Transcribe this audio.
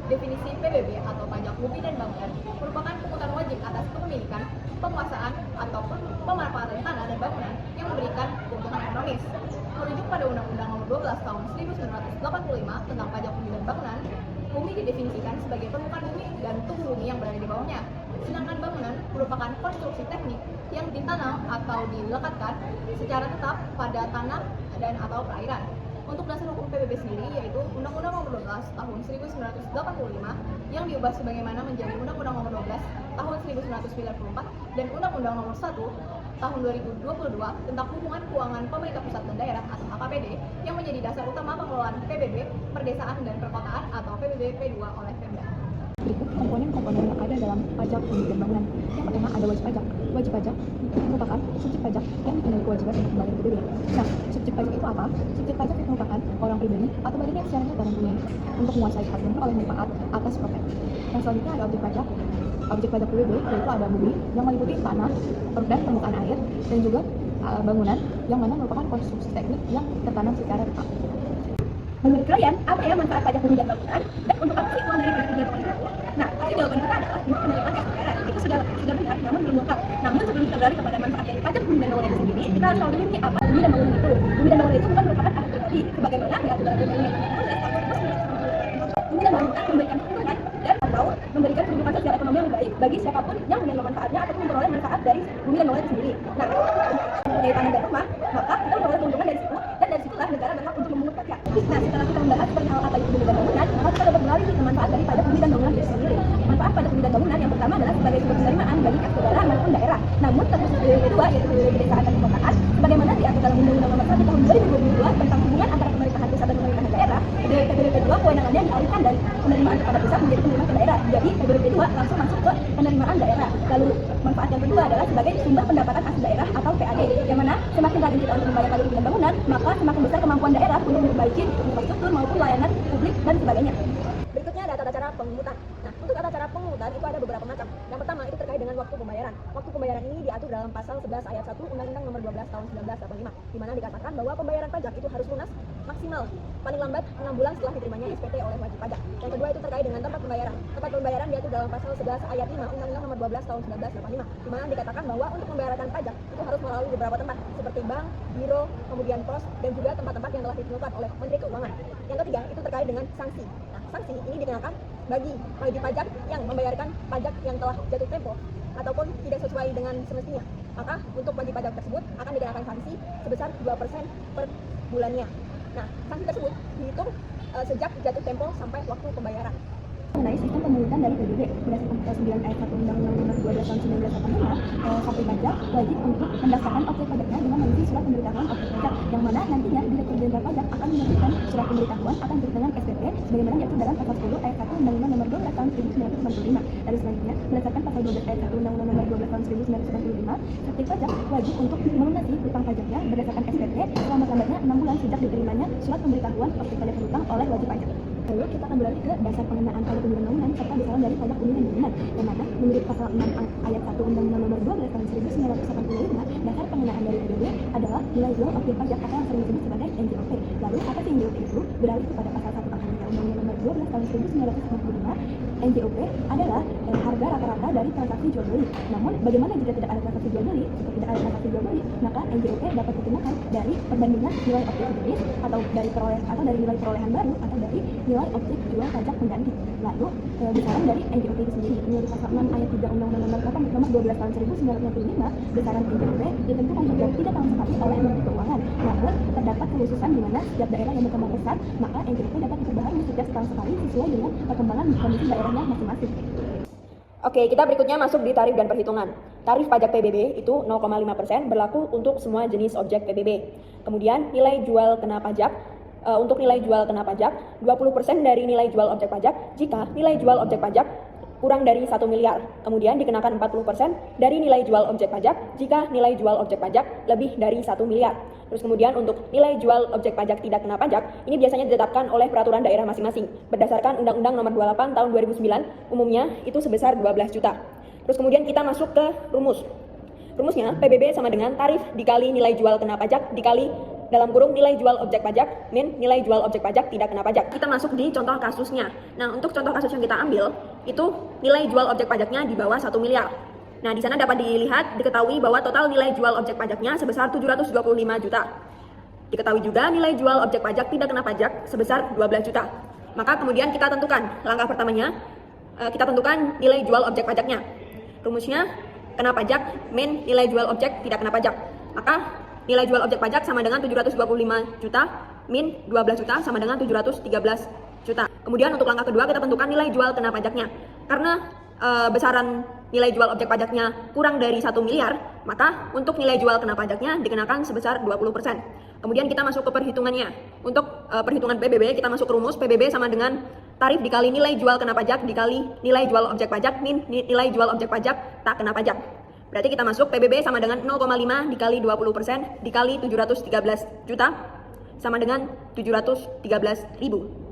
Definisi PBB atau pajak bumi dan bangunan merupakan pungutan wajib atas kepemilikan, penguasaan, atau pemanfaatan tanah dan bangunan yang memberikan keuntungan ekonomis. Merujuk pada Undang-Undang Nomor 12 Tahun 1985 tentang pajak bumi dan bangunan, bumi didefinisikan sebagai permukaan bumi dan tubuh bumi yang berada di bawahnya. Sedangkan bangunan merupakan konstruksi teknik yang ditanam atau dilekatkan secara tetap pada tanah dan atau perairan. Untuk dasar hukum PBB sendiri yaitu Undang-Undang Nomor 12 Tahun 1985 yang diubah sebagaimana menjadi Undang-Undang Nomor 12 Tahun 1994 dan Undang-Undang Nomor 1 Tahun 2022 tentang hubungan keuangan pemerintah pusat dan daerah atau HKPD yang menjadi dasar utama pengelolaan PBB, perdesaan dan perkotaan atau PBB P2 oleh Pemda. Berikut komponen-komponen yang ada dalam pajak bumi dan bangunan. Yang pertama ada wajib pajak. Wajib pajak merupakan subsidi pajak yang memiliki kewajiban untuk membayar PBB. Nah, subsidi pajak itu apa? Subsidi pajak itu merupakan orang pribadi atau badan yang secara nyata mempunyai untuk menguasai hak dan memperoleh manfaat atas profit. Yang selanjutnya ada objek pajak. Objek pajak PBB yaitu ada bumi yang meliputi tanah dan permukaan air dan juga bangunan yang mana merupakan konstruksi teknik yang tertanam secara tetap. Menurut kalian, apa ya manfaat pajak bumi dan bangunan? Dan untuk apa sih uang dari pajak bumi dan bangunan? Nah, pasti jawaban kita adalah untuk penerimaan kas negara. Itu sudah benar, namun belum lengkap. Namun sebelum kita beralih kepada manfaat dari pajak bumi dan bangunan itu sendiri, kita harus tahu dulu nih apa bumi dan bangunan itu. Bumi dan bangunan itu bukan merupakan hak pribadi, sebagaimana diatur dalam Undang-Undang bumi dan bangunan memberikan keuntungan dan atau memberikan kehidupan sosial ekonomi yang baik bagi siapapun yang menerima manfaatnya ataupun memperoleh manfaat dari bumi dan bangunan itu sendiri. Nah, dari tanah dan rumah, maka kita memperoleh keuntungan dari situ dan dari situlah negara berhak untuk memungut pajak. Nah, setelah kita membahas perihal apa itu bumi dan bangunan, maka kita dapat beralih ke manfaat dari pajak bumi dan bangunan itu sendiri. Manfaat pajak bumi dan bangunan yang pertama adalah sebagai sumber penerimaan bagi kas negara maupun daerah. Namun terkhusus PBB kedua yaitu PBB pedesaan dan perkotaan, sebagaimana diatur dalam Undang-Undang Nomor 1 Tahun 2022 tentang hubungan antara pemerintahan pusat dan pemerintahan daerah. PBB kedua kewenangannya dialihkan dari penerimaan kepada pusat menjadi penerimaan ke daerah. Jadi PBB kedua langsung masuk ke penerimaan daerah. Lalu manfaat yang kedua adalah sebagai sumber pendapatan asli daerah atau PAD, yang mana semakin rajin kita untuk membayar pajak bumi dan bangunan, maka semakin besar kemampuan daerah untuk memperbaiki infrastruktur maupun layanan publik dan sebagainya. Berikutnya ada tata cara pemungutan. Nah, untuk tata cara pemungutan itu ada beberapa macam. Yang pertama itu terkait dengan waktu pembayaran. Waktu pembayaran ini diatur dalam pasal 11 ayat 1 Undang-Undang Nomor 12 Tahun 1985, di mana dikatakan bahwa pembayaran pajak itu harus lunas maksimal paling lambat 6 bulan setelah diterimanya SPT oleh wajib pajak. Yang kedua itu terkait dengan tempat pembayaran. Tempat pembayaran diatur dalam pasal 11 ayat 5 Undang-Undang Nomor 12 Tahun 1985, di mana dikatakan bahwa untuk membayarkan pajak itu harus melalui beberapa tempat seperti bank, biro, kemudian pos, dan juga tempat-tempat yang telah ditentukan oleh Menteri Keuangan. Yang ketiga itu terkait dengan sanksi. Nah, sanksi ini dikenakan bagi wajib pajak yang membayarkan pajak yang telah jatuh tempo ataupun tidak sesuai dengan semestinya. Maka untuk wajib pajak tersebut akan dikenakan sanksi sebesar 2% per bulannya. Nah, sanksi tersebut dihitung sejak jatuh tempo sampai waktu pembayaran. Mengenai sistem pemungutan dari PBB berdasarkan pasal 9 ayat 1 Undang-Undang Nomor 12 Tahun 1985, Sapi Pajak wajib untuk mendaftarkan objek pajaknya dengan mengisi surat pemberitahuan objek pajak, yang mana nantinya Direktur Jenderal Pajak akan menerbitkan surat pemberitahuan akan dengan SPT sebagaimana diatur dalam pasal 10 ayat 1 Undang-Undang Nomor 12 Tahun 1995. Lalu selanjutnya, berdasarkan pasal 12 ayat 1 Undang-Undang Nomor 12 Tahun 1995, Sapi Pajak wajib untuk melunasi hutang pajaknya berdasarkan SPT selama-lambatnya 6 bulan sejak diterimanya surat pemberitahuan objek pajak berhutang oleh wajib pajak. Lalu kita akan beralih ke dasar pengenaan pajak bumi dan bangunan serta besaran dari pajak bumi dan bangunan, yang mana menurut pasal 6 ayat 1 Undang-Undang Nomor 12 Tahun 1985, dasar pengenaan dari PBB adalah nilai jual objek pajak atau yang sering disebut sebagai NJOP. Lalu apa sih NJOP itu? Beralih kepada pasal 1 angka Undang-Undang Nomor 12 Tahun 1995, NJOP adalah harga rata-rata dari transaksi jual beli. Namun bagaimana jika tidak ada transaksi jual beli? Jika tidak ada transaksi jual beli, maka NJOP dapat digunakan dari perbandingan nilai objek jenis atau dari nilai perolehan baru atau dari nilai objek jual pajak pengganti. Lalu besaran dari NJOP itu sendiri menurut pasal 6 ayat 3 Undang-Undang Nomor 12 Tahun 1995, besaran NJOP ditentukan juga tidak sama sekali oleh Menteri Keuangan. Namun terdapat kekhususan di mana setiap daerah yang berkembang pesat, maka NJOP dapat diperbaharui setiap setahun sekali sesuai dengan perkembangan kondisi daerahnya masing-masing. Oke, kita berikutnya masuk di tarif dan perhitungan. Tarif pajak PBB itu 0,5% berlaku untuk semua jenis objek PBB. Kemudian nilai jual kena pajak. Untuk nilai jual kena pajak, 20% dari nilai jual objek pajak jika nilai jual objek pajak kurang dari 1 miliar. Kemudian dikenakan 40% dari nilai jual objek pajak jika nilai jual objek pajak lebih dari 1 miliar. Terus kemudian untuk nilai jual objek pajak tidak kena pajak, ini biasanya ditetapkan oleh peraturan daerah masing-masing berdasarkan Undang-Undang Nomor 28 Tahun 2009, umumnya itu sebesar 12 juta. Terus kemudian kita masuk ke rumus. Rumusnya PBB sama dengan tarif dikali nilai jual kena pajak dikali dalam kurung nilai jual objek pajak min nilai jual objek pajak tidak kena pajak. Kita masuk di contoh kasusnya. Nah, untuk contoh kasus yang kita ambil, itu nilai jual objek pajaknya di bawah 1 miliar. Nah, di sana dapat diketahui bahwa total nilai jual objek pajaknya sebesar 725 juta. Diketahui juga nilai jual objek pajak tidak kena pajak sebesar 12 juta. Maka kemudian kita tentukan, langkah pertamanya, kita tentukan nilai jual objek pajaknya. Rumusnya, kena pajak min nilai jual objek tidak kena pajak. Maka nilai jual objek pajak sama dengan 725 juta min 12 juta sama dengan 713 juta. Kemudian untuk langkah kedua kita tentukan nilai jual kena pajaknya. Karena besaran nilai jual objek pajaknya kurang dari 1 miliar, maka untuk nilai jual kena pajaknya dikenakan sebesar 20%. Kemudian kita masuk ke perhitungannya. Untuk perhitungan PBB kita masuk ke rumus PBB sama dengan tarif dikali nilai jual kena pajak dikali nilai jual objek pajak min nilai jual objek pajak tak kena pajak. Berarti kita masuk PBB sama dengan 0,5 dikali 20% dikali 713 juta sama dengan 713.000.